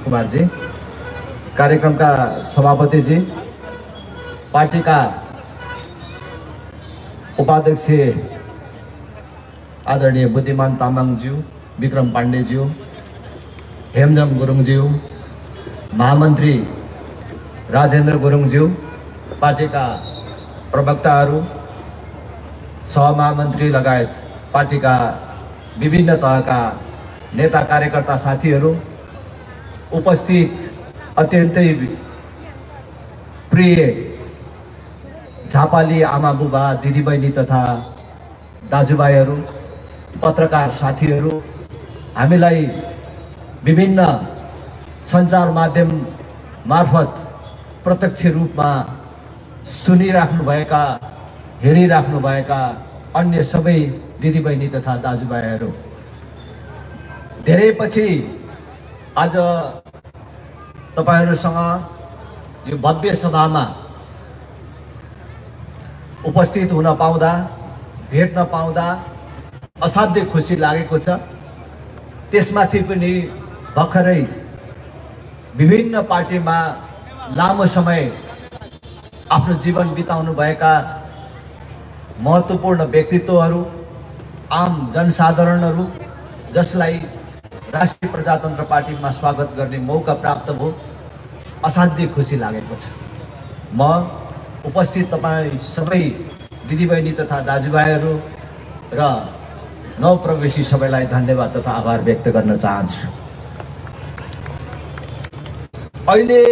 कुमार जी, कार्यक्रम का सभापति जी, पार्टी का उपाध्यक्ष आदरणीय बुद्धिमान तामाङज्यू, विक्रम पाण्डेज्यू, हेमजम गुरुङज्यू, महामन्त्री राजेन्द्र गुरुङज्यू, पार्टीका प्रवक्ताहरू, सहमहामन्त्री लगायत पार्टीका विभिन्न तहका नेता कार्यकर्ता साथीहरू, उपस्थित अत्यन्तै प्रिय झापाली आमा बुबा, दिदीबहिनी तथा दाजुभाइहरू, पत्रकार साथीहरू, हामीलाई विभिन्न सञ्चार माध्यम मार्फत प्रत्यक्ष रूपमा सुनिराख्नुभएका, हेरिराख्नुभएका अन्य सबै दिदीबहिनी तथा दाजुभाइहरू, धेरै पछि आज तपाईहरुसँग यो भव्य सभामा उपस्थित हुन पाउँदा, भेट्न पाउँदा असाध्यै खुसी लागेको छ। त्यसमाथि पनि भर्खरै विभिन्न पार्टीमा लामो समय आफ्नो जीवन बिताउनु भएका महत्त्वपूर्ण व्यक्तित्वहरू, आम जनसाधारणहरू, जसलाई राष्ट्रिय प्रजातन्त्र पार्टीमा स्वागत गर्ने मौका प्राप्त भयो, असाध्यै खुसी लागेको छ। म उपस्थित तपाईँ सबै दिदीबहिनी तथा दाजुभाइहरू र नवप्रवेशी सबैलाई धन्यवाद तथा आभार व्यक्त गर्न चाहन्छु। अहिले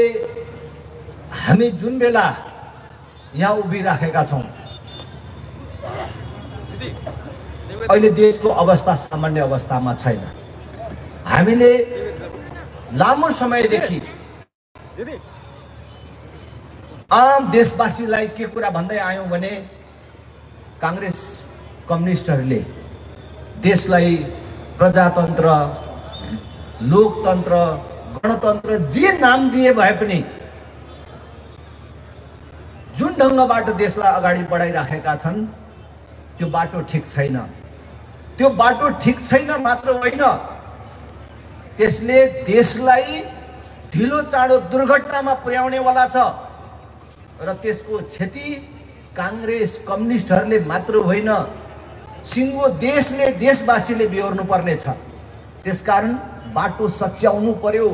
हामी जुन बेला यहाँ उभिराखेका छौँ, अहिले देशको अवस्था सामान्य अवस्थामा छैन। हामीले लामो समयदेखि आम देशवासीलाई के कुरा भन्दै आयौं भने कांग्रेस कम्युनिस्टहरूले देशलाई प्रजातन्त्र, लोकतन्त्र, गणतन्त्र जे नाम दिए भए पनि जुन ढङ्गबाट देशलाई अगाडि बढाइराखेका छन् त्यो बाटो ठिक छैन। त्यो बाटो ठिक छैन मात्र होइन, त्यसले देशलाई ढिलो चाँडो दुर्घटनामा पुर्याउनेवाला छ र त्यसको क्षति कांग्रेस कम्युनिस्टहरूले मात्र होइन, सिङ्गो देशले, देशवासीले बिहोर्नु पर्ने छ। त्यसकारण बाटो सच्याउनु पर्यो,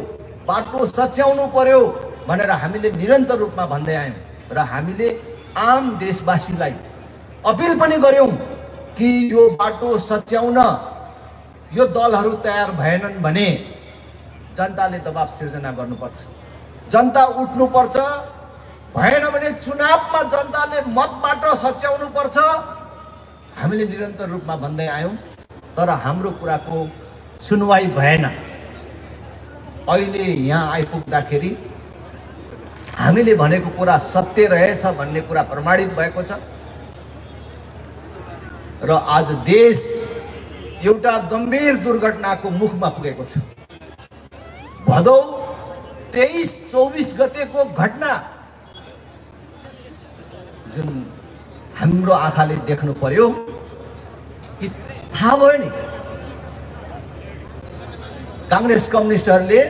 बाटो सच्याउनु पर्यो भनेर हामीले निरन्तर रूपमा भन्दै आयौँ र हामीले आम देशवासीलाई अपिल पनि गर्यौं कि यो बाटो सच्याउन यो दलहरू तयार भएनन् भने जनताले दबाब सिर्जना गर्नुपर्छ, जनता उठ्नुपर्छ। भएन भने चुनावमा जनताले मतबाट सच्याउनु पर्छ। हामीले निरन्तर रूपमा भन्दै आयौं, तर हाम्रो कुराको सुनवाई भएन। अहिले यहाँ आइपुग्दाखेरि हामीले भनेको कुरा सत्य रहेछ भन्ने कुरा प्रमाणित भएको छ र आज देश एउटा गम्भीर दुर्घटनाको मुखमा पुगेको छ। भदौ 23-24 गतेको घटना जुन हाम्रो आँखाले देख्नु पर्यो कि थाहा भयो नि, कांग्रेस कम्युनिस्टहरूले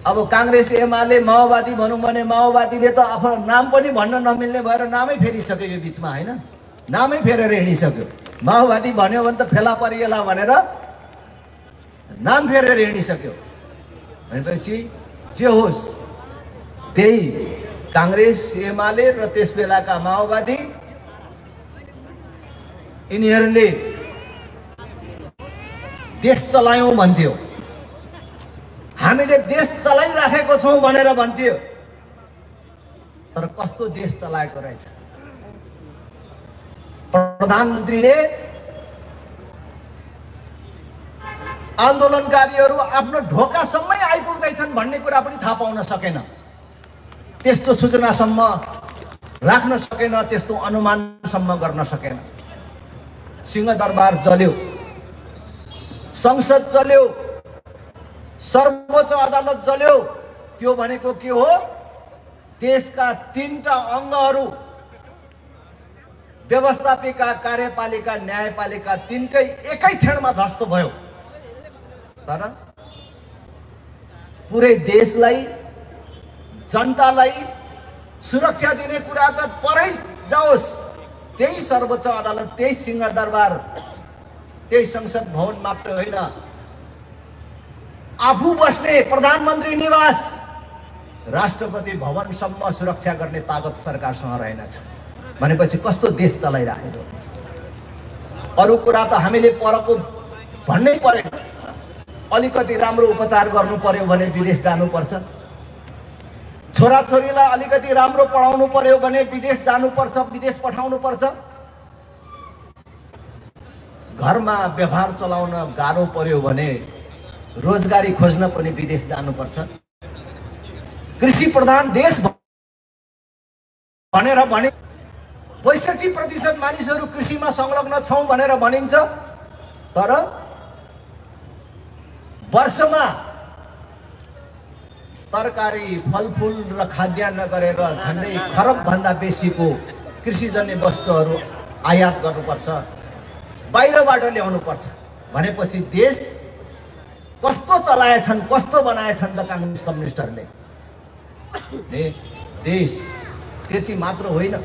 अब कांग्रेस एमाले माओवादी भनौँ भने माओवादीले त आफ्नो नाम पनि भन्न नमिल्ने भएर नामै फेरिसक्यो यो बीचमा, हैन? नामै फेरेर हिँडिसक्यो। माओवादी भन्यो भने त फेला परिएला भनेर नाम फेरेर हिँडिसक्यो। भनेपछि जे होस्, त्यही कांग्रेस एमाले र त्यस बेलाका माओवादी यिनीहरूले देश चलायौं भन्थ्यो, हामीले देश चलाइराखेको छौं भनेर भन्थ्यो। तर कस्तो देश चलाएको रहेछ? प्रधानमन्त्रीले आन्दोलनकारीहरू आफ्नो ढोकासम्मै आइपुग्दैछन् भन्ने कुरा पनि थाहा पाउन सकेन, त्यस्तो सूचनासम्म राख्न सकेन, त्यस्तो अनुमानसम्म गर्न सकेन। सिंहदरबार जल्यो, संसद जल्यो, सर्वोच्च अदालत जल्यो। त्यो भनेको के हो? देशका तीनटा अङ्गहरू, व्यवस्थापिका, कार्यपालिका, न्यायपालिका, तीनकै एकै क्षणमा ध्वस्त भयो। तर पुरै देशलाई जनतालाई सुरक्षा दिने कुरा त परै जाओस्, त्यही सर्वोच्च अदालत, त्यही सिंहदरबार, त्यही संसद भवन मात्र होइन, आफू बस्ने प्रधानमन्त्री निवास, राष्ट्रपति भवनसम्म सुरक्षा गर्ने ताकत सरकारसँग रहेनछ भनेपछि कस्तो देश चलाइराखेको। अरू कुरा त हामीले परको भन्नै पर्यो। अलिकति राम्रो उपचार गर्नु पर्यो भने विदेश जानुपर्छ, छोराछोरीलाई अलिकति राम्रो पढाउनु पर्यो भने विदेश जानुपर्छ, विदेश पठाउनु पर्छ। घरमा व्यवहार चलाउन गाह्रो पर्यो भने रोजगारी खोज्न पनि विदेश जानुपर्छ। कृषि प्रधान देश भनेर भने 65% मानिसहरू कृषिमा संलग्न छौं भनेर भनिन्छ, तर वर्षमा तरकारी, फलफूल र खाद्यान्न गरेर झन्डै खरब भन्दा बेसीको कृषिजन्य वस्तुहरू आयात गर्नुपर्छ, बाहिरबाट ल्याउनु पर्छ भनेपछि देश कस्तो चलाएछन्, कस्तो बनाएछन् त कम्युनिस्टहरूले। देश त्यति मात्र होइन,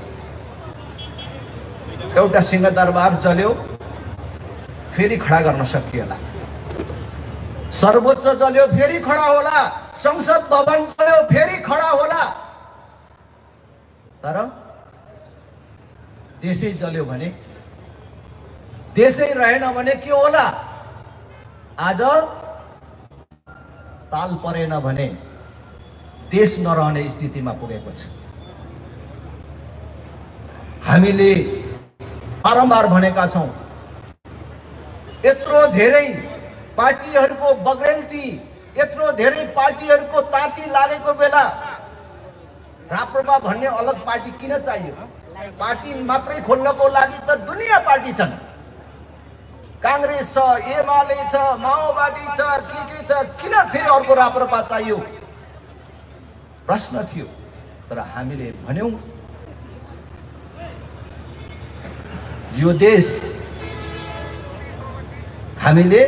एउटा सिंहदरबार चल्यो फेरि खडा गर्न सकिएला, सर्वोच्च चल्यो फेरि खडा होला, संसद भवन चल्यो फेरि खडा होला, तर देशै चल्यो भने, देशै रहेन भने के होला? आज ताल परेन भने देश नरहने स्थितिमा पुगेको छ। हामीले बारम्बार भनेका छौं, यत्रो धेरै पार्टीहरूको बग्रेलती, यत्रो धेरै पार्टीहरूको ताती लागेको बेला राप्रपा भन्ने अलग पार्टी किन चाहियो? पार्टी मात्रै खोल्नको लागि त दुनियाँ पार्टी छन्। कांग्रेस छ, एमाले छ, माओवादी छ, के छ, किन फेरि अर्को राप्रपा चाहियो? प्रश्न थियो। तर हामीले भन्यौं यो देश हामीले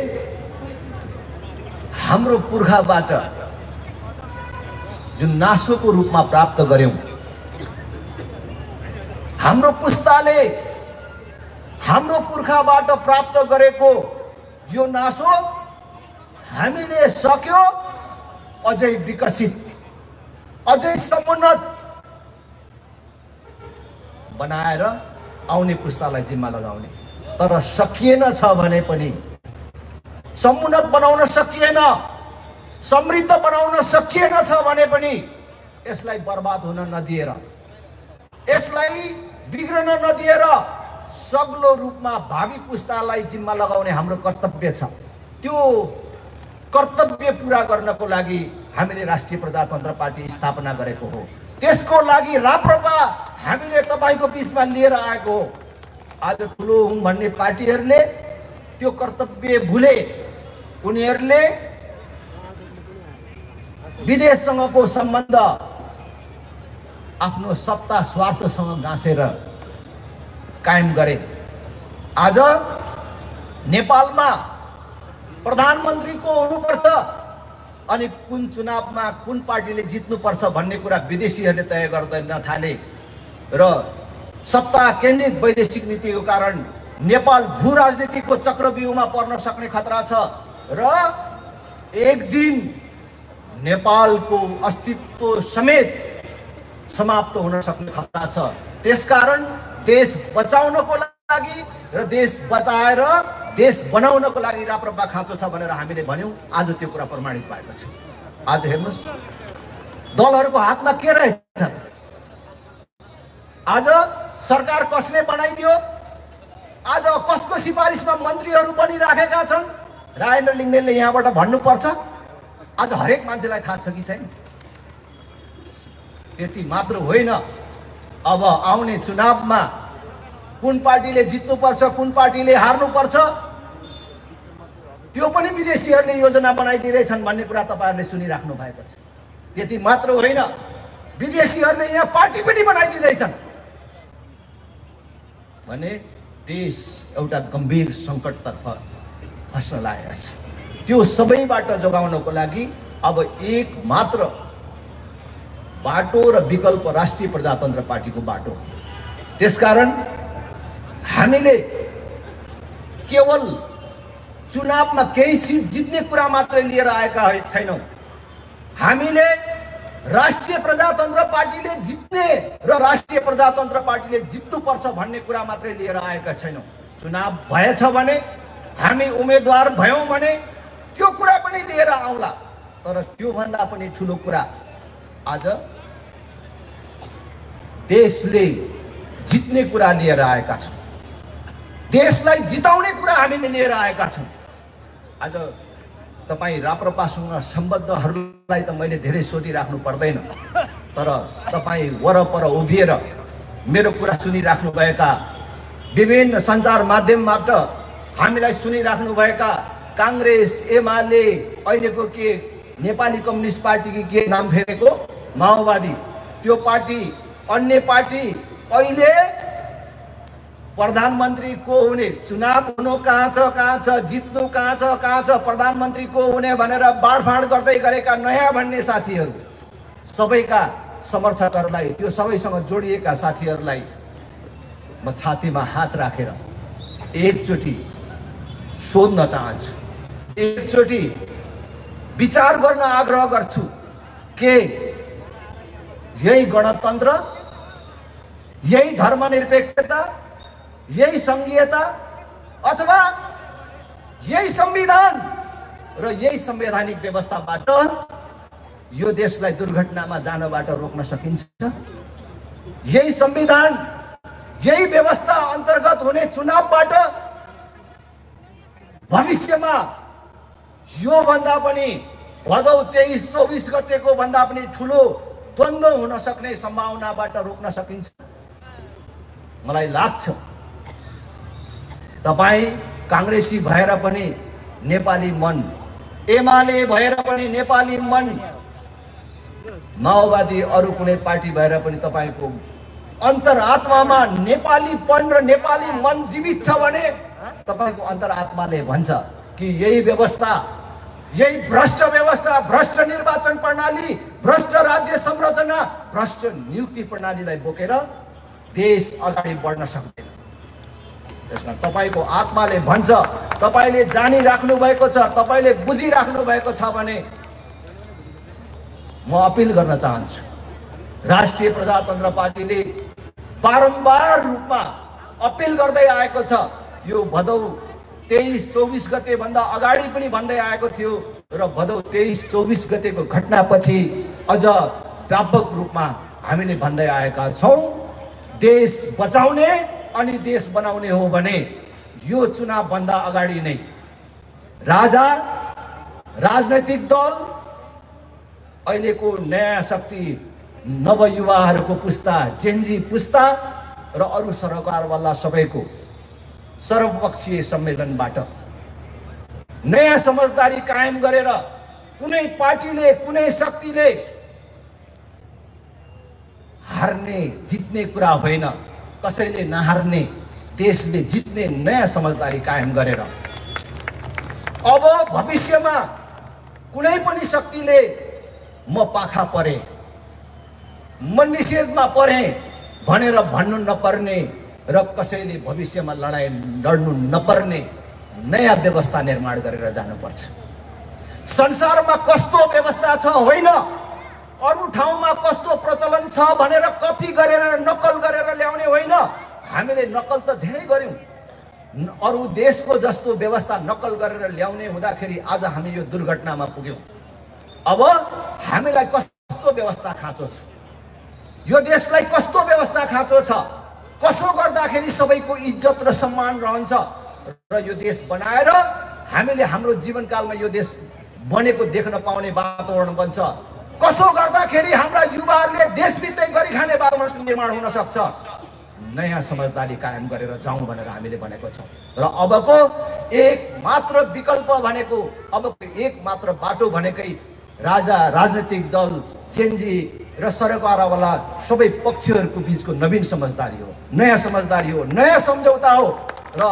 हाम्रो पुर्खाबाट जुन नासोको रूपमा प्राप्त गर्यौं, हाम्रो पुस्ताले हाम्रो पुर्खाबाट प्राप्त गरेको यो नासो हामीले सक्यो अझै विकसित, अझै समुन्नत बनाएर आउने पुस्तालाई जिम्मा लगाउने। तर सकिएन छ भने पनि, समुन्नत बनाउन सकिएन, समृद्ध बनाउन सकिएन छ भने पनि यसलाई बर्बाद हुन नदिएर, यसलाई बिग्रन नदिएर सग्लो रूपमा भावी पुस्तालाई जिम्मा लगाउने हाम्रो कर्तव्य छ। त्यो कर्तव्य पूरा गर्नको लागि हामीले राष्ट्रिय प्रजातन्त्र पार्टी स्थापना गरेको हो। त्यसको लागि राप्रपा हामीले तपाईको बीचमा लिएर आएको हो। आज ठुलो हुँ भन्ने पार्टीहरूले त्यो कर्तव्य भुले। उनीहरूले विदेशसँगको सम्बन्ध आफ्नो सत्ता स्वार्थसँग गाँसेर कायम गरे। आज नेपालमा प्रधानमन्त्रीको हुनुपर्छ अनि कुन चुनावमा कुन पार्टीले जित्नुपर्छ भन्ने कुरा विदेशीहरूले तय गर्दैन थाले र सत्ता केन्द्रित वैदेशिक नीतिको कारण नेपाल भू राजनीतिको चक्रव्यूहमा पर्न सक्ने खतरा छ र एक दिन नेपालको अस्तित्व समेत समाप्त हुन सक्ने खतरा छ। त्यसकारण देश बचाउनको लागि र देश बचाएर देश बनाउनको लागि राप्रपा खाँचो छ भनेर हामीले भन्यौं। आज त्यो कुरा प्रमाणित भएको छ। आज हेर्नुस् दलहरूको हातमा के रहेछ? आज सरकार कसले बनाइदियो? आज कसको सिफारिसमा मन्त्रीहरू बनिराखेका छन्? राजेन्द्र लिङ्गदेनले यहाँबाट भन्नुपर्छ। आज हरेक मान्छेलाई थाहा छ कि छैन? त्यति मात्र होइन, अब आउने चुनावमा कुन पार्टीले जित्नुपर्छ, कुन पार्टीले हार्नुपर्छ त्यो पनि विदेशीहरूले योजना बनाइदिँदैछन् भन्ने कुरा तपाईहरुले सुनिराख्नु भएको छ। त्यति मात्र होइन, विदेशीहरूले यहाँ पार्टी पनि बनाइदिँदैछन् भने देश एउटा गम्भीर संकटतर्फ फस्न लागेको छ। त्यो सबैबाट जोगाउनको लागि अब एक मात्र बाटो र विकल्प राष्ट्रिय प्रजातन्त्र पार्टीको बाटो। त्यसकारण हामीले केवल चुनावमा केही सिट जित्ने कुरा मात्रै लिएर आएका छैनौँ। हामीले राष्ट्रिय प्रजातन्त्र पार्टीले जित्ने र राष्ट्रिय प्रजातन्त्र पार्टीले जित्नुपर्छ भन्ने कुरा मात्रै लिएर आएका छैनौँ। चुनाव भएछ भने हामी उम्मेदवार भयौँ भने त्यो कुरा पनि लिएर आउला। तर त्योभन्दा पनि ठुलो कुरा आज देशले जित्ने कुरा लिएर आएका छौँ। देशलाई जिताउने कुरा हामीले लिएर आएका छौँ। आज तपाईँ राप्रपासँग सम्बद्धहरूलाई त मैले धेरै सोधिराख्नु पर्दैन, तर तपाईँ वरपर उभिएर मेरो कुरा सुनिराख्नुभएका विभिन्न सञ्चार माध्यमबाट हामीलाई सुनिराख्नुभएका काङ्ग्रेस, एमाले, अहिलेको के नेपाली कम्युनिस्ट पार्टी के नाम फेरेको माओवादी, त्यो पार्टी, अन्य पार्टी अहिले प्रधानमन्त्री को हुने, चुनाव हुनु कहाँ छ, जित्नु कहाँ छ, प्रधानमन्त्री को हुने भनेर बाँडफाँड गर्दै गरेका नयाँ भन्ने साथीहरू, सबैका समर्थकहरूलाई, त्यो सबैसँग जोडिएका साथीहरूलाई म छातीमा हात राखेर एकचोटि सोध्न चाहन्छु, एकचोटि विचार गर्न आग्रह गर्छु के यही गणतन्त्र, यही धर्मनिरपेक्षता, यही संघीयता अथवा यही संविधान र यही संवैधानिक व्यवस्थाबाट यो देशलाई दुर्घटनामा जानबाट रोक्न सकिन्छ? यही संविधान, यही व्यवस्था अन्तर्गत हुने चुनावबाट भविष्यमा यो भन्दा पनि भदौ 23-24 गतेको भन्दा पनि ठुलो द्वन्द्व हुन सक्ने सम्भावनाबाट रोक्न सकिन्छ? मलाई लाग्छ तपाईँ काङ्ग्रेसी भएर पनि नेपाली मन, एमाले भएर पनि नेपाली मन, माओवादी अरू कुनै पार्टी भएर पनि तपाईँको अन्तरात्मामा नेपालीपन र नेपाली मन जीवित छ भने तपाईँको अन्तरात्माले भन्छ कि यही व्यवस्था, यही भ्रष्ट व्यवस्था, भ्रष्ट निर्वाचन प्रणाली, भ्रष्ट राज्य संरचना, भ्रष्ट नियुक्ति प्रणालीलाई बोकेर देश अगाडि बढ्न सक्दैन। त्यसमा तपाईँको आत्माले भन्छ, तपाईँले जानिराख्नु भएको छ, तपाईँले बुझिराख्नु भएको छ भने म अपिल गर्न चाहन्छु, राष्ट्रिय प्रजातन्त्र पार्टीले बारम्बार रूपमा अपिल गर्दै आएको छ, यो भदौ 23-24 गते भन्दा अगाडि पनि भन्दै आएको थियो र भदौ 23-24 गतेको घटनापछि अझ व्यापक रूपमा हामीले भन्दै आएका छौँ, देश बचाउने अनि देश बनाउने हो भने यो चुनाव भन्दा अगाडि नै राजा, राजनैतिक दल, अहिलेको नयाँ शक्ति, नवयुवाहरूको पुस्ता, जेनजी पुस्ता र अरू सरकारवाला सबैको सर्वपक्षीय सम्मेलनबाट नयाँ समझदारी कायम गरेर कुनै पार्टीले, कुनै शक्तिले हार्ने जित्ने कुरा होइन, कसैले नहार्ने, देशले जित्ने नयाँ समझदारी कायम गरेर अब भविष्यमा कुनै पनि शक्तिले म पाखा परे, म निषेधमा परे भनेर भन्नु नपर्ने र कसैले भविष्यमा लडाइँ लड्नु नपर्ने नयाँ व्यवस्था निर्माण गरेर जानुपर्छ। संसारमा कस्तो व्यवस्था छ होइन, अरू ठाउँमा कस्तो प्रचलन छ भनेर कपी गरेर नक्कल गरेर ल्याउने होइन। हामीले नक्कल त धेरै गर्यौँ, अरू देशको जस्तो व्यवस्था नक्कल गरेर ल्याउने हुँदाखेरि आज हामी यो दुर्घटनामा पुग्यौँ। अब हामीलाई कस्तो व्यवस्था खाँचो छ, यो देशलाई कस्तो व्यवस्था खाँचो छ, कसो गर्दाखेरि सबैको इज्जत र सम्मान रहन्छ र यो देश बनाएर हामीले हाम्रो जीवनकालमा यो देश बनेको देख्न पाउने वातावरण बन्छ, कसो गर्दाखेरि हाम्रा युवाहरूले देशभित्रै गरी खाने वातावरण निर्माण हुन सक्छ, नयाँ समझदारी कायम गरेर जाउँ भनेर हामीले भनेको छौँ। र अबको एक मात्र विकल्प भनेको, अबको एक मात्र बाटो भनेकै राजा, राजनीतिक दल, चेन्जी र सरकारवाला सबै पक्षहरूको बिचको नवीन समझदारी हो, नयाँ समझदारी हो, नयाँ सम्झौता हो र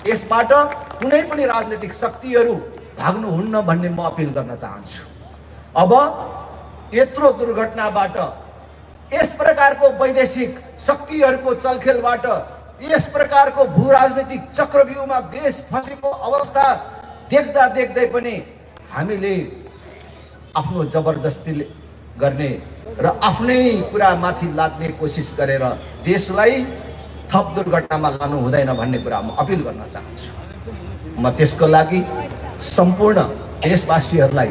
यसबाट कुनै पनि राजनीतिक शक्तिहरू भाग्नुहुन्न भन्ने म अपिल गर्न चाहन्छु। अब यत्रो दुर्घटनाबाट, यस प्रकारको वैदेशिक शक्तिहरूको चलखेलबाट, यस प्रकारको भू राजनीतिक चक्रव्यूहमा देश फँसेको अवस्था देख्दा देख्दै पनि हामीले आफ्नो जबरजस्ती गर्ने र आफ्नै कुरा माथि लाद्ने कोसिस गरेर देशलाई थप दुर्घटनामा लानु हुँदैन भन्ने कुरा म अपिल गर्न चाहन्छु। म त्यसको लागि सम्पूर्ण देशवासीहरूलाई,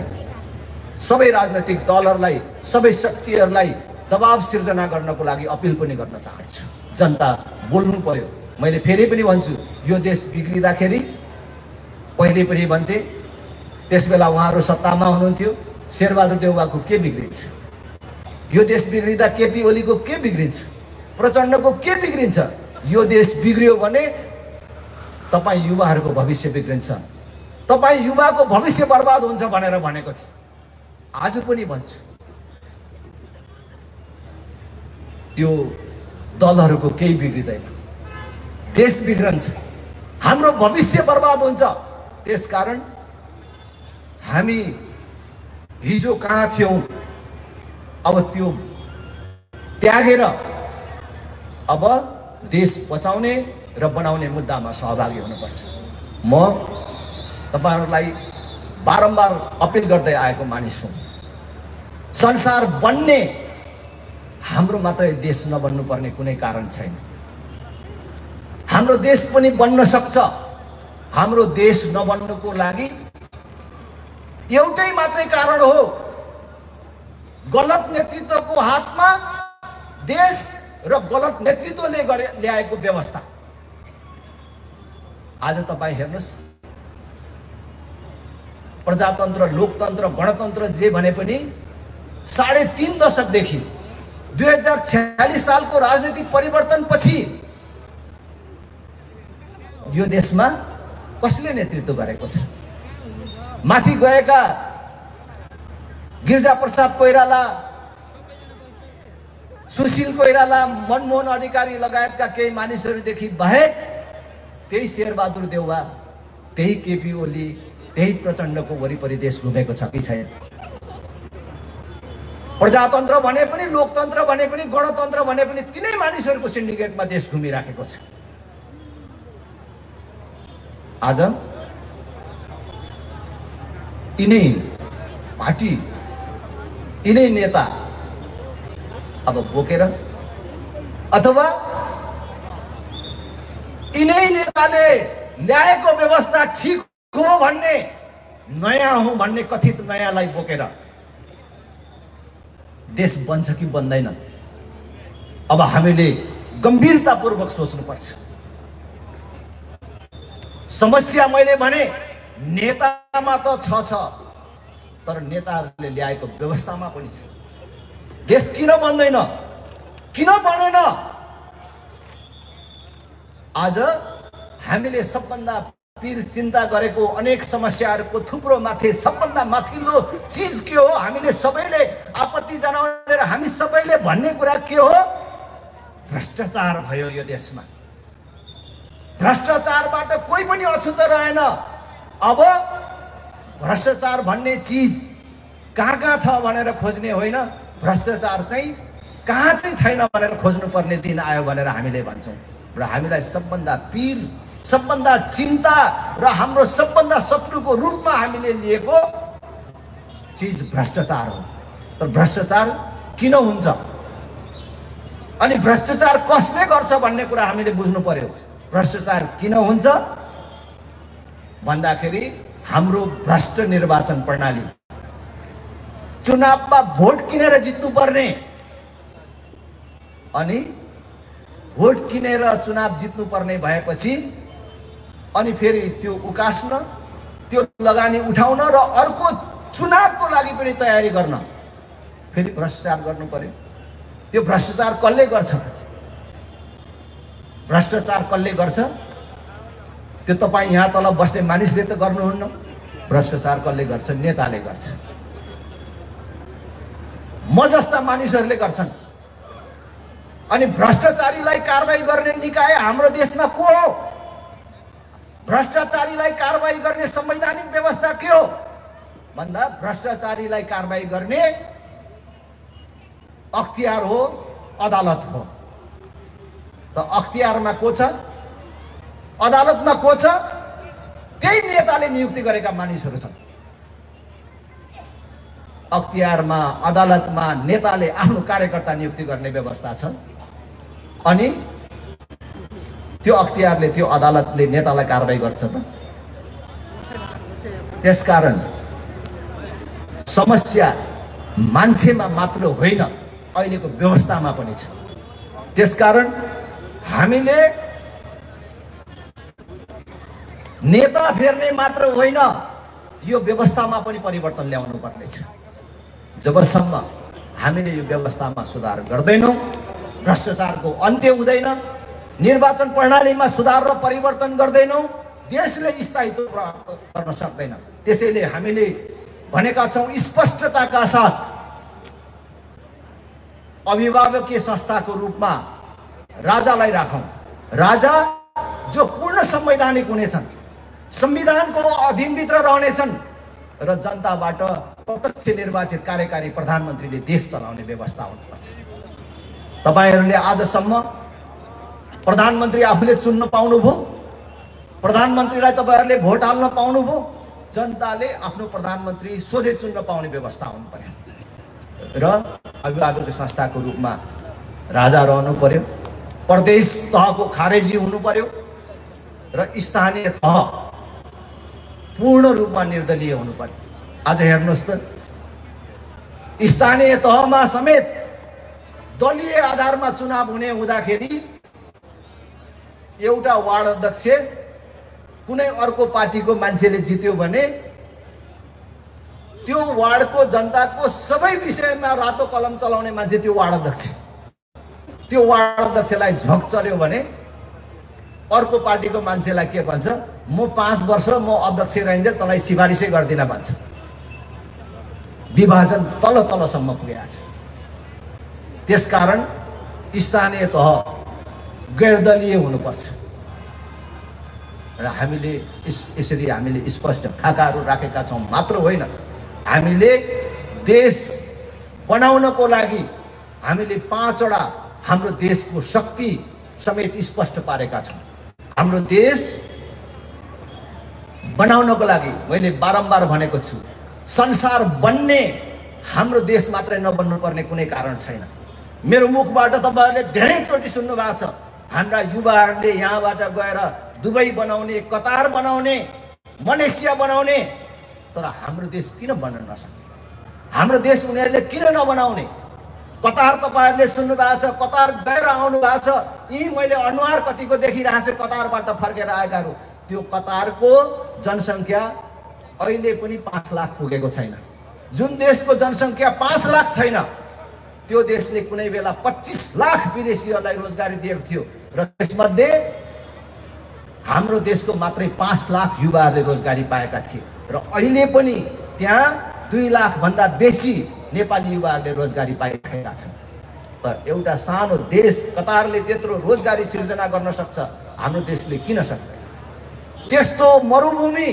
सबै राजनैतिक दलहरूलाई, सबै शक्तिहरूलाई दबाव सिर्जना गर्नको लागि अपिल पनि गर्न चाहन्छु। जनता बोल्नु पर्यो। मैले फेरि पनि भन्छु, यो देश बिग्रिँदाखेरि पहिले पनि भन्थे, त्यसबेला उहाँहरू सत्तामा हुनुहुन्थ्यो, शेरबहादुर देउवाको के बिग्रिन्छ? यो देश बिग्रिँदा केपी ओलीको के बिग्रिन्छ? प्रचण्डको के बिग्रिन्छ? यो देश बिग्रियो भने तपाईँ युवाहरूको भविष्य बिग्रिन्छ, तपाईँ युवाको भविष्य बर्बाद हुन्छ भनेर भनेको थिएँ। आज पनि भन्छु, यो दलहरूको केही बिग्रिँदैन, देश बिग्रन्छ, हाम्रो भविष्य बर्बाद हुन्छ। त्यसकारण हामी हिजो कहाँ थियौँ, अब त्यो त्यागेर अब देश बचाउने र बनाउने मुद्दामा सहभागी हुनुपर्छ। म तपाईहरुलाई बारम्बार अपिल गर्दै आएको मानिस हुँ। संसार बन्ने हाम्रो मात्रै देश नबन्नु पर्ने कुनै कारण छैन। हाम्रो देश पनि बन्न सक्छ। हाम्रो देश नबन्नुको लागि एउटै मात्रै कारण हो, गलत नेतृत्वको हातमा देश र गलत नेतृत्वले ल्याएको व्यवस्था। आज तपाईं हेर्नुस्, प्रजातन्त्र, लोकतन्त्र, गणतन्त्र जे भने पनि 3.5 दशकदेखि 2046 सालको राजनीतिक परिवर्तन पछि यो देशमा कसले नेतृत्व गरेको छ? माथि गएका गिरिजा प्रसाद कोइराला, सुशील कोइराला, मनमोहन अधिकारी लगायतका केही मानिसहरूदेखि बाहेक त्यही शेरबहादुर देउवा, त्यही केपी ओली, त्यही प्रचण्डको वरिपरि देश घुमेको छ कि छैन? प्रजातन्त्र भने पनि, लोकतन्त्र भने पनि, गणतन्त्र भने पनि तिनै मानिसहरूको सिन्डिकेटमा देश घुमिराखेको छ। आज यिनै पार्टी, यिनै नेता अब बोकेर अथवा यिनै नेताले ल्याएको व्यवस्था ठीक हो भन्ने, नयाँ हो भन्ने कथित नयाँलाई बोकेर देश बन्छ कि बन्दैन? अब हामीले गम्भीरतापूर्वक सोच्नुपर्छ। समस्या मैले भने नेतामा त छ, तर नेताहरूले ल्याएको व्यवस्थामा पनि छ। देश किन बन्दैन? किन बनेन? आज हामीले सबभन्दा पीर चिन्ता गरेको अनेक समस्याहरूको थुप्रो माथि सबभन्दा माथिल्लो चीज के हो? हामीले सबैले आपत्ति जनाउने र हामी सबैले भन्ने कुरा के हो? भ्रष्टाचार भयो यो देशमा। भ्रष्टाचारबाट कोही पनि अछुत रहेन। अब भ्रष्टाचार भन्ने चीज कहाँ कहाँ छ भनेर खोज्ने होइन, भ्रष्टाचार चाहिँ कहाँ चाहिँ छैन भनेर खोज्नुपर्ने दिन आयो भनेर हामीले भन्छौँ। र हामीलाई सबभन्दा पीर, सबभन्दा चिन्ता र हाम्रो सबभन्दा शत्रुको रूपमा हामीले लिएको चीज भ्रष्टाचार हो। तर भ्रष्टाचार किन हुन्छ अनि भ्रष्टाचार कसले गर्छ भन्ने कुरा हामीले बुझ्नु पर्यो। भ्रष्टाचार किन हुन्छ भन्दाखेरि हाम्रो भ्रष्ट निर्वाचन प्रणाली, चुनावमा भोट किनेर जित्नु पर्ने अनि भोट किनेर चुनाव जित्नु पर्ने भएपछि अनि फेरि त्यो उकास्न, त्यो लगानी उठाउन र अर्को चुनावको लागि पनि तयारी गर्न फेरि भ्रष्टाचार गर्नु पर्यो। त्यो भ्रष्टाचार कसले गर्छ? भ्रष्टाचार कसले गर्छ? त्यो तपाईँ यहाँ तल बस्ने मानिसले त गर्नुहुन्न। भ्रष्टाचार कसले गर्छ? नेताले गर्छ। म जस्ता मानिसहरूले गर्छन्। अनि भ्रष्टाचारीलाई कारबाही गर्ने निकाय हाम्रो देशमा को हो? भ्रष्टाचारीलाई कारबाही गर्ने संवैधानिक व्यवस्था के हो? भन्दा भ्रष्टाचारीलाई कारबाही गर्ने अख्तियार हो, अदालत हो। त अख्तियारमा को छ, अदालतमा को छ? त्यही नेताले नियुक्ति गरेका मानिसहरू छन्। अख्तियारमा, अदालतमा नेताले आफ्नो कार्यकर्ता नियुक्ति गर्ने व्यवस्था छ अनि त्यो अख्तियारले, त्यो अदालतले नेतालाई कारबाही गर्छ त। त्यसकारण समस्या मान्छेमा मात्र होइन, अहिलेको व्यवस्थामा पनि छ। त्यसकारण हामीले नेता फेर्ने मात्र होइन, यो व्यवस्थामा पनि परिवर्तन ल्याउनु पर्नेछ। जबसम्म हामीले यो व्यवस्थामा सुधार गर्दैनौँ, भ्रष्टाचारको अन्त्य हुँदैन, निर्वाचन प्रणालीमा सुधार र परिवर्तन गर्दैनौँ, देशले स्थायित्व प्राप्त गर्न सक्दैन। त्यसैले हामीले भनेका छौँ स्पष्टताका साथ अभिभावकीय संस्थाको रूपमा राजालाई राखौँ। राजा जो पूर्ण संवैधानिक हुनेछन्, संविधानको अधीनभित्र रहनेछन् र जनताबाट प्रत्यक्ष निर्वाचित कार्यकारी प्रधानमन्त्रीले देश चलाउने व्यवस्था हुनुपर्छ। तपाईहरूले आजसम्म प्रधानमन्त्री आफूले चुन्न पाउनुभयो, प्रधानमन्त्रीलाई तपाईहरूले भोट हाल्न पाउनुभयो। जनताले आफ्नो प्रधानमन्त्री सोझै चुन्न पाउने व्यवस्था हुनु पर्यो र अभिभावक संस्थाको रूपमा राजा रहनु पर्यो। प्रदेश तहको खारेजी हुनु पर्यो र स्थानीय तह पूर्ण रूपमा निर्दलीय हुनु पर्यो। आज हेर्नुहोस् त, स्थानीय तहमा समेत दलीय आधारमा चुनाव हुने हुँदाखेरि एउटा वार्ड अध्यक्ष कुनै अर्को पार्टीको मान्छेले जित्यो भने त्यो वार्डको जनताको सबै विषयमा रातो कलम चलाउने मान्छे त्यो वार्ड अध्यक्ष। त्यो वार्ड अध्यक्षलाई झोक चल्यो भने अर्को पार्टीको मान्छेलाई के भन्छ, म 5 वर्ष म अध्यक्ष रहन्छ, तँलाई सिफारिसै गर्दिन भन्छ। विभाजन तल तलसम्म पुगेको छ। त्यसकारण स्थानीय तह गैरदलीय हुनुपर्छ र हामीले यसरी हामीले स्पष्ट खाकाहरू राखेका छौँ मात्र होइन, हामीले देश बनाउनको लागि हामीले 5वटा हाम्रो देशको शक्ति समेत स्पष्ट पारेका छौँ। हाम्रो देश बनाउनको लागि मैले बारम्बार भनेको छु, संसार बन्ने हाम्रो देश मात्रै नबन्नु पर्ने कुनै कारण छैन। मेरो मुखबाट तपाईहरूले धेरैचोटि सुन्नु भएको छ, हाम्रा युवाहरूले यहाँबाट गएर दुबई बनाउने, कतार बनाउने, मलेसिया बनाउने, तर हाम्रो देश किन बन्न नसक्ने? हाम्रो देश उनीहरूले किन नबनाउने? कतार तपाईहरूले सुन्नु भएको छ, कतार गएर आउनु भएको छ। यी मैले अनुहार कतिको देखिरहेको छु कतारबाट फर्केर आएकाहरू। त्यो कतारको जनसङ्ख्या अहिले पनि 5 लाख पुगेको छैन। जुन देशको जनसङ्ख्या 5 लाख छैन, त्यो देशले कुनै बेला 25 लाख विदेशीहरूलाई रोजगारी दिएको थियो र त्यसमध्ये हाम्रो देशको मात्रै 5 लाख युवाहरूले रोजगारी पाएका थिए र अहिले पनि त्यहाँ 2 लाख भन्दा बेसी नेपाली युवाहरूले रोजगारी पाइरहेका छन्। त एउटा सानो देश कतारले त्यत्रो रोजगारी सिर्जना गर्न सक्छ, हाम्रो देशले किन सक्दैन? त्यस्तो मरुभूमि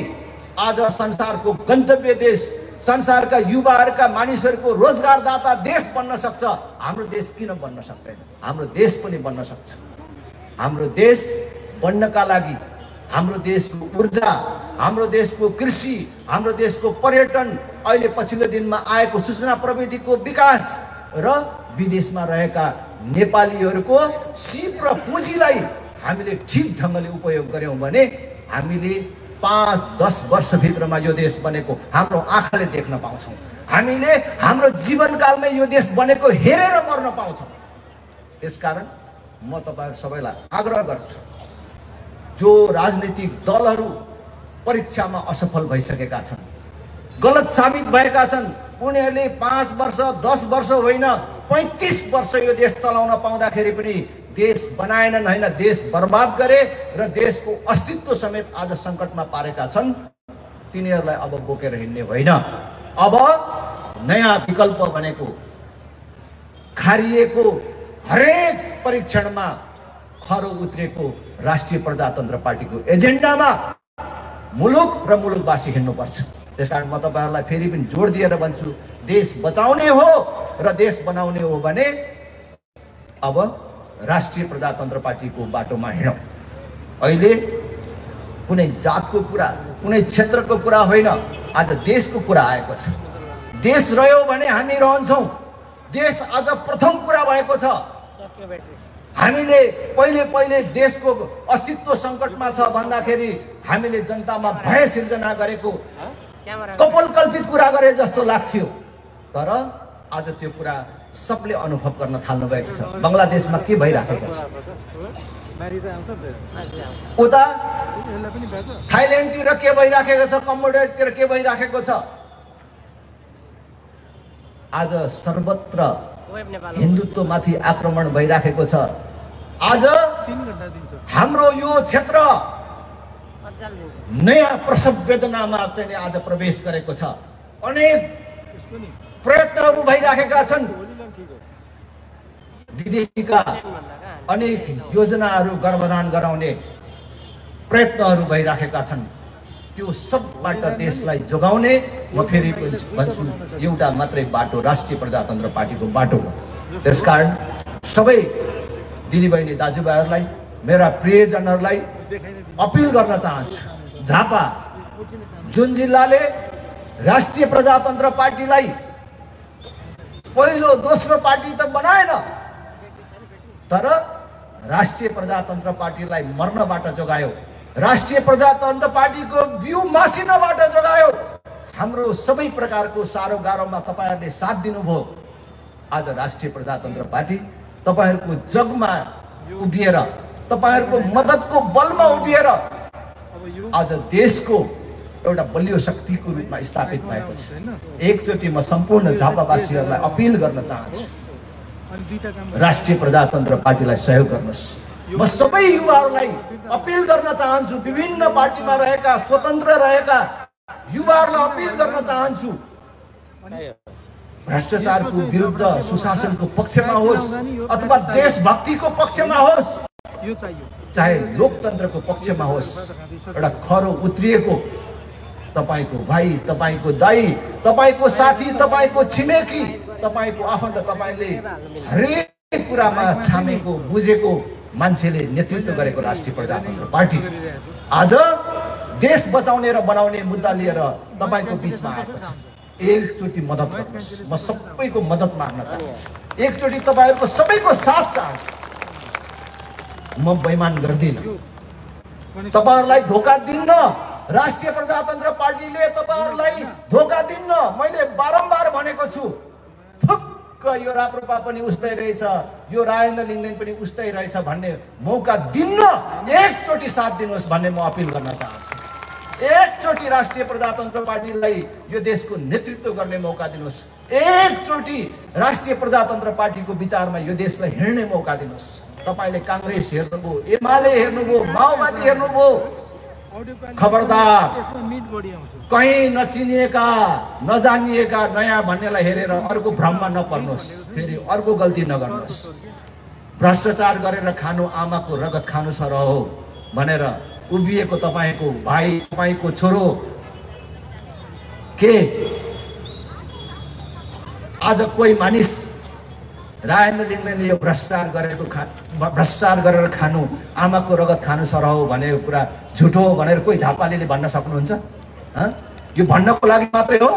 आज संसारको गन्तव्य देश, संसारका युवाहरूका मानिसहरूको रोजगारदाता देश बन्न सक्छ, हाम्रो देश किन बन्न सक्दैन? हाम्रो देश पनि बन्न सक्छ। हाम्रो देश बन्नका लागि हाम्रो देशको ऊर्जा, हाम्रो देशको कृषि, हाम्रो देशको पर्यटन, अहिले पछिल्लो दिनमा आएको सूचना प्रविधिको विकास र विदेशमा रहेका नेपालीहरूको सिप र पुँजीलाई हामीले ठिक ढङ्गले उपयोग गर्यौँ भने हामीले 5-10 वर्षभित्रमा यो देश बनेको हाम्रो आँखाले देख्न पाउँछौँ। हामीले हाम्रो जीवनकालमै यो देश बनेको हेरेर मर्न पाउँछौँ। त्यसकारण म तपाईहरु सबैलाई आग्रह गर्छु, जो राजनीतिक दलहरू परीक्षामा असफल भइसकेका छन्, गलत साबित भएका छन्, उनीहरूले 5 वर्ष 10 वर्ष होइन 35 वर्ष यो देश चलाउन पाउँदाखेरि पनि देश बनाएनन्, होइन देश बर्बाद गरे र देशको अस्तित्व समेत आज सङ्कटमा पारेका छन्। तिनीहरूलाई अब बोकेर हिँड्ने होइन। अब नयाँ विकल्प भनेको खारिएको हरेक परीक्षणमा खरो उत्रेको राष्ट्रिय प्रजातन्त्र पार्टीको एजेन्डामा मुलुक र मुलुकवासी हिँड्नुपर्छ। त्यसकारण म तपाईहरुलाई फेरि पनि जोड दिएर भन्छु, देश बचाउने हो र देश बनाउने हो भने अब राष्ट्रिय प्रजातन्त्र पार्टीको बाटोमा हिँडौं। अहिले कुनै जातको कुरा, कुनै क्षेत्रको कुरा होइन, आज देशको कुरा आएको छ। देश रह्यो भने हामी रहन्छौं। देश आज प्रथम कुरा भएको छ। हामीले पहिले देशको अस्तित्व संकटमा छ भन्दाखेरि हामीले जनतामा भय सिर्जना गरेको कपोलकल्पित कुरा गरे जस्तो लाग्थ्यो, तर आज त्यो कुरा सबले अनुभव गर्न थाल्नु भएको छ। बंगलादेशमा के भइराखेको छ, उता थाइल्यान्डतिर के भइराखेको छ, कम्बोडियातिर के भइराखेको छ। आज सर्वत्र हिन्दुत्वमाथि आक्रमण भइराखेको छ। आज हाम्रो यो क्षेत्र नयाँ प्रसव वेदनामा चाहिँ आज प्रवेश गरेको छ। अनेक प्रयत्नहरू भइराखेका छन्। विदेशीका अनेक योजनाहरू गर्भधान गराउने प्रयत्नहरू भइराखेका छन्। त्यो सबबाट देशलाई जोगाउने म फेरि भन्छु, एउटा मात्रै बाटो राष्ट्रिय प्रजातन्त्र पार्टीको बाटो हो। त्यसकारण सबै दिदीबहिनी दाजुभाइहरूलाई, मेरा प्रियजनहरूलाई अपिल गर्न चाहन्छु, झापा जुन जिल्लाले राष्ट्रिय प्रजातन्त्र पार्टीलाई पहिलो दोस्रो पार्टी त बनाएन, तर राष्ट्रिय प्रजातन्त्र पार्टीलाई मर्नबाट जोगायो, राष्ट्रिय प्रजातन्त्र पार्टीको बिउ मासिनबाट जोगायो। हाम्रो सबै प्रकारको सारो गाह्रोमा तपाईहरुले साथ दिनुभयो। आज राष्ट्रिय प्रजातन्त्र पार्टी तपाईहरुको जगमा उभिएर, तपाईहरुको मद्दतको बलमा उभिएर आज देशको एउटा बलियो शक्तिको रूपमा स्थापित भएको छ। एकचोटि म सम्पूर्ण झापावासीहरूलाई अपिल गर्न चाहन्छु, राष्ट्रिय प्रजातन्त्र पार्टीलाई सहयोग गर्नुहोस्। म सबै युवाहरूलाई अपिल गर्न चाहन्छु, विभिन्न पार्टीमा रहेका स्वतन्त्र रहेका युवाहरूलाई अपिल गर्न चाहन्छु, भ्रष्टाचारको विरुद्ध सुशासनको पक्षमा होस् अथवा देशभक्तिको पक्षमा होस्, चाहे लोकतन्त्रको पक्षमा होस्, एउटा खरो उत्रिएको तपाईको भाइ, तपाईको दाइ, तपाईको साथी, तपाईको छिमेकी, तपाईको आफन्त, तपाईले हरेक कुरामा छामेको बुझेको मान्छेले नेतृत्व गरेको राष्ट्रिय प्रजातन्त्र पार्टी आज देश बचाउने र बनाउने मुद्दा लिएर तपाईको बीचमा आएको छ। एकचोटि मद्दत गर्नुहोस्। म सबैको मद्दत माग्न चाहन्छु, एकचोटि तपाईहरुको सबैको साथ चाहन्छु। म बेइमान गर्दिन, तपाईहरुलाई धोका दिन्न। राष्ट्रिय प्रजातन्त्र पार्टीले तपाईहरुलाई धोका दिन्न। मैले बारम्बार भनेको छु, थुक्क यो राप्रपा पनि उस्तै रहेछ, यो राजेन्द्र लिङ्गदेन पनि उस्तै रहेछ भन्ने मौका दिन्न। एकचोटि साथ दिनुहोस् भन्ने म अपिल गर्न चाहन्छु। एकचोटि राष्ट्रिय प्रजातन्त्र पार्टीलाई यो देशको नेतृत्व गर्ने मौका दिनुहोस्। एकचोटि राष्ट्रिय प्रजातन्त्र पार्टीको विचारमा यो देशलाई हिँड्ने मौका दिनुहोस्। तपाईले कांग्रेस हेर्नुभयो, एमाले हेर्नुभयो, माओवादी हेर्नुभयो, खबरदार कहीं नचिनिएका नजानिएका नयाँ भन्नेलाई हेरेर अर्को भ्रममा नपर्नुहोस्, फेरि अर्को गल्ती नगर्नुहोस्। भ्रष्टाचार गरेर खानु आमाको रगत खानु सरह हो भनेर उभिएको तपाईको भाइ, तपाईको छोरो के आज कोही मानिस राजेन्द्र लिङ्गदेनले यो भ्रष्टाचार गरेर खानु आमाको रगत खानु सरह हो भनेको कुरा झुटो हो भनेर कोही झापालीले भन्न सक्नुहुन्छ? यो भन्नको लागि मात्रै हो?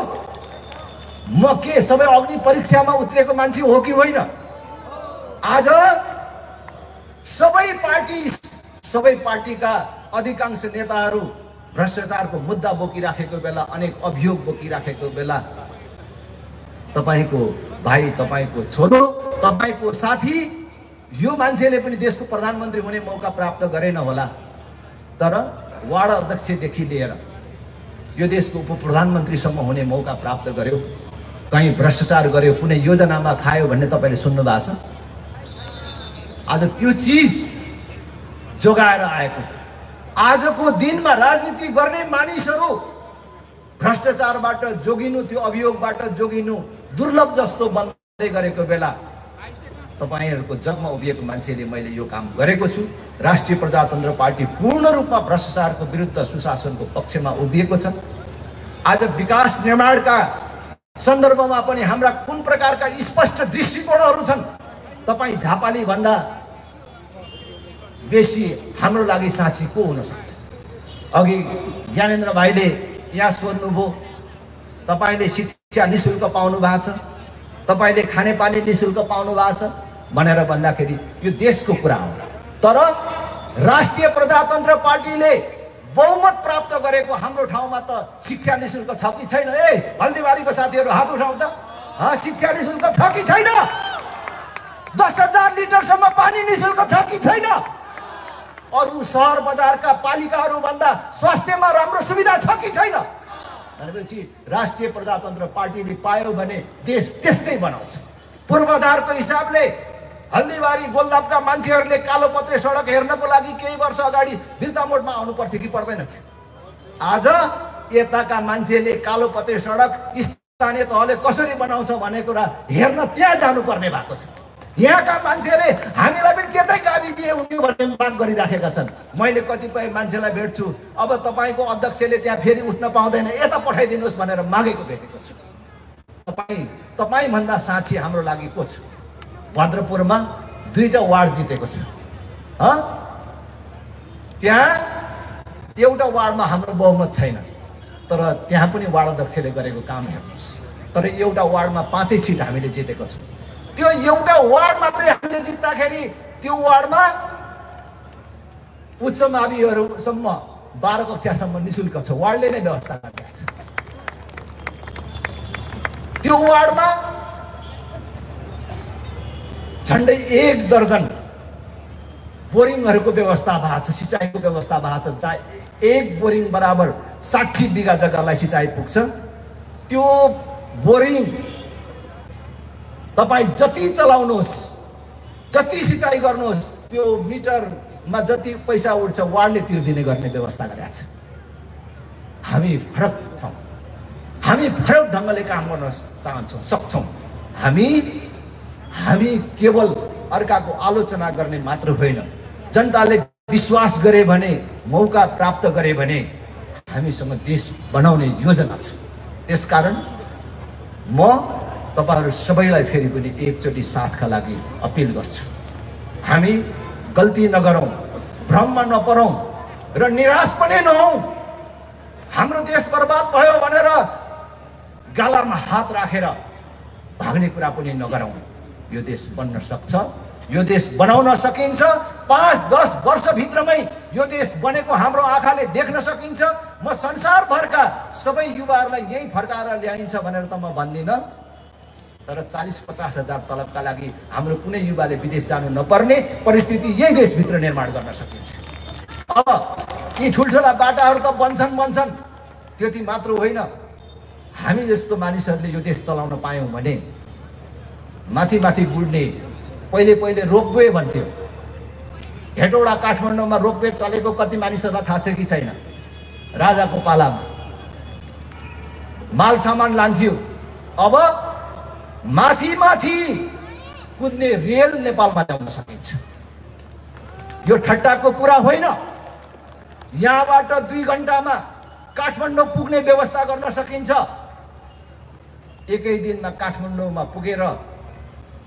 म के सबै अग्नि परीक्षामा उत्रेको मान्छे हो कि होइन? आज सबै पार्टीका अधिकांश नेताहरू भ्रष्टाचारको मुद्दा बोकिराखेको बेला, अनेक अभियोग बोकिराखेको बेला तपाईको भाइ, तपाईको छोरो, तपाईको साथी, यो मान्छेले पनि देशको प्रधानमन्त्री हुने मौका प्राप्त गरेन होला, तर वार्ड अध्यक्षदेखि लिएर यो देशको उप प्रधानमन्त्रीसम्म हुने मौका प्राप्त गर्यो। कहीँ भ्रष्टाचार गर्यो, कुनै योजनामा खायो भन्ने तपाईले सुन्नु भएको छ? आज त्यो चीज जोगाएर आएको आजको दिनमा राजनीति गर्ने मानिसहरू भ्रष्टाचारबाट जोगिनु, त्यो अभियोगबाट जोगिनु दुर्लभ जस्तो बन्दै गरेको बेला तपाईहरुको जगमा उभिएको मान्छेले मैले यो काम गरेको छु। राष्ट्रिय प्रजातन्त्र पार्टी पूर्ण रूपमा भ्रष्टाचारको विरुद्ध सुशासनको पक्षमा उभिएको छ। आज विकास निर्माणका सन्दर्भमा पनि हाम्रा कुन प्रकारका स्पष्ट दृष्टिकोणहरू छन्? तपाईँ झापाली भन्दा बेसी हाम्रो लागि साँची को हुन सक्छ? अघि ज्ञानेन्द्र भाइले यहाँ सोध्नुभयो, तपाईले शिक्षा निशुल्क पाउनु भएको छ, तपाईले खानेपानी निशुल्क पाउनु भएको छ भनेर भन्दाखेरि यो देशको कुरा हो। तर राष्ट्रिय प्रजातन्त्र पार्टीले बहुमत प्राप्त गरेको हाम्रो ठाउँमा त शिक्षा निशुल्क छ कि छैन? ए हल्दीबारीको साथीहरू हात उठाउँ त। शिक्षा निशुल्क छ कि छैन? 10,000 लिटरसम्म पानी निशुल्क छ कि छैन? अरू सहर बजारका पालिकाहरू भन्दा स्वास्थ्यमा राम्रो सुविधा छ कि छैन? भनेपछि राष्ट्रिय प्रजातन्त्र पार्टीले पायो भने देश त्यस्तै बनाउँछ। पूर्वाधारको हिसाबले हल्दीबारी गोलदापका मान्छेहरूले कालोपत्रे सडक हेर्नको लागि केही वर्ष अगाडि बिर्ता मोडमा आउनु पर्थ्यो कि पर्दैन थियो? आज यताका मान्छेले कालोपत्रे सडक स्थानीय तहले कसरी बनाउँछ भन्ने कुरा हेर्न त्यहाँ जानुपर्ने भएको छ। यहाँका मान्छेले हामीलाई पनि त्यतै गाली दिए हुन्थ्यो भन्ने माग गरिराखेका छन्। मैले कतिपय मान्छेलाई भेट्छु, अब तपाईँको अध्यक्षले त्यहाँ फेरि उठ्न पाउँदैन, यता पठाइदिनुहोस् भनेर मागेको भेटेको छु। तपाईँ भन्दा साँची हाम्रो लागि को छ? भद्रपुरमा 2टा वार्ड जितेको छ। त्यहाँ एउटा वार्डमा हाम्रो बहुमत छैन, तर त्यहाँ पनि वार्ड अध्यक्षले गरेको काम हेर्नुहोस्। तर एउटा वार्डमा 5 सिट हामीले जितेको छ। त्यो एउटा वार्ड मात्रै हामीले जित्दाखेरि त्यो वार्डमा उच्च माविहरूसम्म 12 कक्षासम्म निशुल्क छ, वार्डले नै व्यवस्था गरिरहेको छ। त्यो वार्डमा झन्डै 1 दर्जन बोरिङहरूको व्यवस्था भएको छ, सिँचाइको व्यवस्था भएको छ, जहाँ 1 बोरिङ बराबर 60 बिघा जग्गालाई सिँचाइ पुग्छ। त्यो बोरिङ तपाईँ जति चलाउनुहोस्, जति सिँचाइ गर्नुहोस्, त्यो मिटरमा जति पैसा उठ्छ वार्डले तिर्दिने गर्ने व्यवस्था गरेका छ। हामी फरक छौँ, हामी फरक ढङ्गले काम गर्न चाहन्छौँ, सक्छौँ। हामी केवल अर्काको आलोचना गर्ने मात्र होइन, जनताले विश्वास गरे भने, मौका प्राप्त गरे भने हामीसँग देश बनाउने योजना छ। त्यसकारण म तपाईहरु सबैलाई फेरि पनि एकचोटि साथका लागि अपिल गर्छु। हामी गल्ती नगरौं, भ्रममा नपरौं र निराश पनि नहौं। हाम्रो देश बर्बाद भयो भनेर गालामा हात राखेर भाग्ने कुरा पनि नगरौं। यो देश बन्न सक्छ, यो देश बनाउन सकिन्छ। 5-10 वर्ष भित्रमै यो देश बनेको हाम्रो आँखाले देख्न सकिन्छ। म संसारभरका सबै युवाहरूलाई यही फर्काएर ल्याइन्छ भनेर त म भन्दिन, तर 40-50 हजार तलबका लागि हाम्रो कुनै युवाले विदेश जानु नपर्ने परिस्थिति यही देशभित्र निर्माण गर्न सकिन्छ। अब यी ठुल्ठुला बाटाहरू त बन्छन्, त्यति मात्र होइन, हामी जस्तो मानिसहरूले यो देश चलाउन पायौं भने माथि माथि गुड्ने पहिले रोपवे भन्थ्यो। हेटौडा काठमाडौँमा रोपवे चलेको कति मानिसहरूलाई थाहा छ कि छैन? राजाको पालामा माल सामान लान्थ्यो। अब माथि माथि कुद्ने रेल नेपालमा ल्याउन सकिन्छ। यो ठट्टाको कुरा होइन। यहाँबाट 2 घण्टामा काठमाडौँ पुग्ने व्यवस्था गर्न सकिन्छ। एकै दिनमा काठमाडौँमा पुगेर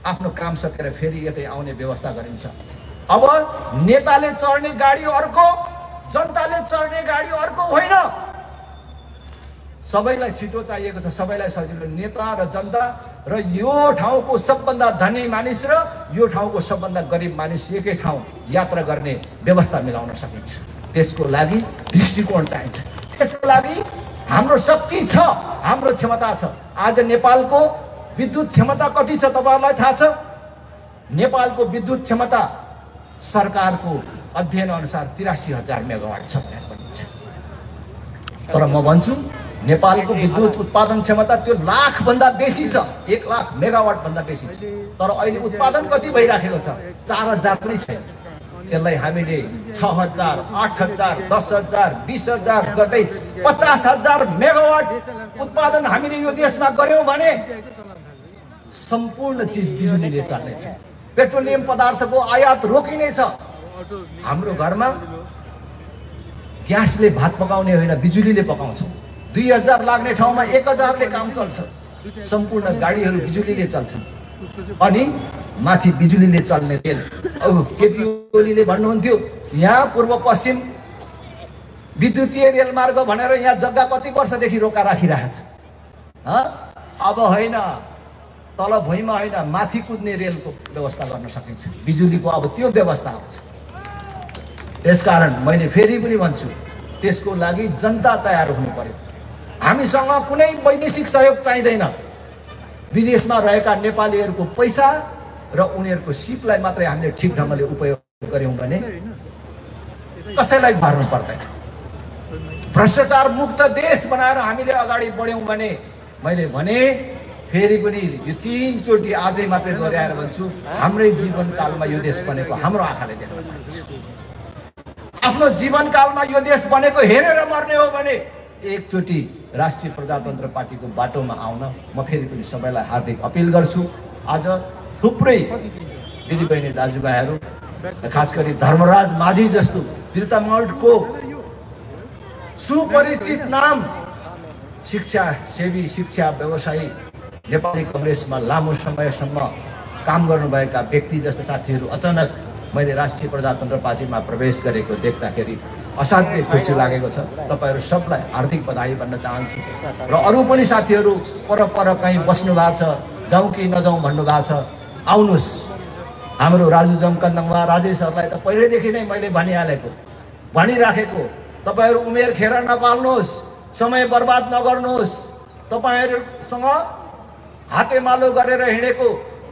आफ्नो काम सकेर फेरि यतै आउने व्यवस्था गरिन्छ। अब नेताले चढ्ने गाडी अर्को, जनताले चढ्ने गाडी अर्को होइन। सबैलाई छिटो चाहिएको छ, सबैलाई सजिलो। नेता र जनता र यो ठाउँको सबभन्दा धनी मानिस र यो ठाउँको सबभन्दा गरिब मानिस एकै ठाउँ यात्रा गर्ने व्यवस्था मिलाउन सकिन्छ। त्यसको लागि दृष्टिकोण चाहिन्छ। त्यसको लागि हाम्रो शक्ति छ, हाम्रो क्षमता छ। आज नेपालको विद्युत क्षमता कति छ तपाईहरुलाई थाहा छ? नेपालको विद्युत क्षमता सरकारको अध्ययन अनुसार 83,000 मेगावाट छ भनेर भनिन्छ। तर म भन्छु नेपालको विद्युत उत्पादन क्षमता त्यो लाख भन्दा बेसी छ, 1 लाख मेगावाट भन्दा बेसी छ। तर अहिले उत्पादन कति भइराखेको छ? 4,000 पनि छैन। त्यसलाई हामीले 6,000, 8,000, 10,000, 20,000 गर्दै 50,000 मेगावाट उत्पादन हामीले यो देशमा गर्यौं भने सम्पूर्ण चीज बिजुलीले चल्नेछ। पेट्रोलियम पदार्थको आयात रोकिनेछ। हाम्रो घरमा ग्यासले भात पकाउने होइन, बिजुलीले पकाउँछौँ। 2000 लाग्ने ठाउँमा 1000 ले काम चल्छ। सम्पूर्ण गाडीहरू बिजुलीले चल्छन्। अनि माथि बिजुलीले चल्ने रेल। केपी ओलीले भन्नुहुन्थ्यो यहाँ पूर्व पश्चिम विद्युतीय रेलमार्ग भनेर यहाँ जग्गा कति वर्षदेखि रोका राखिरहेछ। अब होइन, तल भुइँमा होइन, माथि कुद्ने रेलको व्यवस्था गर्न सकिन्छ। बिजुलीको अब त्यो व्यवस्था आउँछ। त्यसकारण मैले फेरि पनि भन्छु, त्यसको लागि जनता तयार हुनु पर्यो। हामीसँग कुनै वैदेशिक सहयोग चाहिँदैन। विदेशमा रहेका नेपालीहरूको पैसा र उनीहरूको सिपलाई मात्रै हामीले ठिक ढङ्गले उपयोग गर्यौँ भने कसैलाई भर्नु पर्दैन। भ्रष्टाचार मुक्त देश बनाएर हामीले अगाडि बढ्यौँ भने मैले भने फेरि पनि यो 3 चोटि आजै मात्रै दोहोऱ्याएर भन्छु, हाम्रै जीवनकालमा यो देश बनेको हाम्रो आँखाले देख्न पाइन्छ। आफ्नो जीवनकालमा यो देश बनेको हेरेर मर्ने हो भने एकचोटि राष्ट्रिय प्रजातन्त्र पार्टीको बाटोमा आउन म फेरि पनि सबैलाई हार्दिक अपिल गर्छु। आज थुप्रै दिदीबहिनी दाजुभाइहरू, खास गरी धर्मराज माझी जस्तो वीरता मल्टको सुपरिचित नाम, शिक्षा सेवी, शिक्षा व्यवसायी, नेपाली कङ्ग्रेसमा लामो समयसम्म काम गर्नुभएका व्यक्ति जस्ता साथीहरू अचानक मैले राष्ट्रिय प्रजातन्त्र पार्टीमा प्रवेश गरेको देख्दाखेरि असाध्यै खुसी लागेको छ। तपाईहरू सबलाई हार्दिक बधाई भन्न चाहन्छु। र अरू पनि साथीहरू पर कहीँ बस्नु भएको छ, जाउँ कि नजाउँ भन्नुभएको छ, आउनुहोस्। हाम्रो राजु जमकन्दङमा राजेशहरूलाई त पहिल्यैदेखि नै मैले भनिराखेको, तपाईहरू उमेर खेर नपाल्नुहोस्, समय बर्बाद नगर्नुहोस्। तपाईहरूसँग हातेमालो गरेर हिँडेको,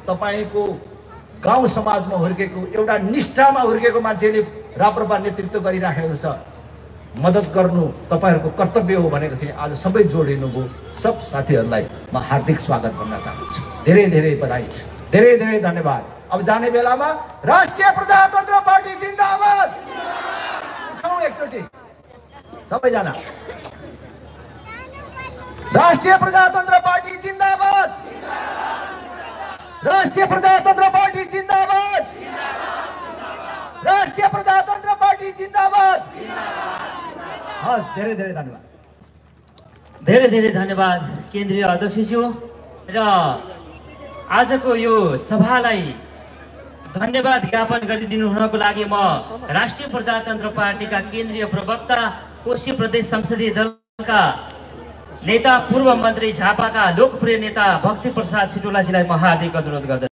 तपाईँको गाउँ समाजमा हुर्केको, एउटा निष्ठामा हुर्केको मान्छेले राप्रपा नेतृत्व गरिराखेको छ। मद्दत गर्नु तपाईहरूको कर्तव्य हो भनेको थिएँ। आज सबै जोडिनु भयो। सब साथीहरूलाई म हार्दिक स्वागत भन्न चाहन्छु। धेरै धेरै बधाई छ, धेरै धेरै धन्यवाद। अब जाने बेलामा राष्ट्रिय प्रजातन्त्र पार्टी जिन्दाबाद उठाउँ एकचोटि सबैजना। राष्ट्रिय प्रजातन्त्र पार्टी जिन्दाबाद, राष्ट्रिय प्रजातन्त्र पार्टी जिन्दाबाद, राष्ट्रिय प्रजातन्त्र पार्टी जिन्दाबाद। हस्, धेरै धेरै धन्यवाद। धेरै धेरै धन्यवाद केन्द्रीय अध्यक्षज्यू। र आजको यो सभालाई धन्यवाद ज्ञापन गरिदिनु हुनको लागि म राष्ट्रिय प्रजातन्त्र पार्टीका केन्द्रीय प्रवक्ता, कोशी प्रदेश संसदीय दलका नेता, पूर्व मन्त्री, झापाका लोकप्रिय नेता भक्ति प्रसाद सिटोलाजीलाई म हार्दिक अनुरोध गर्दछु।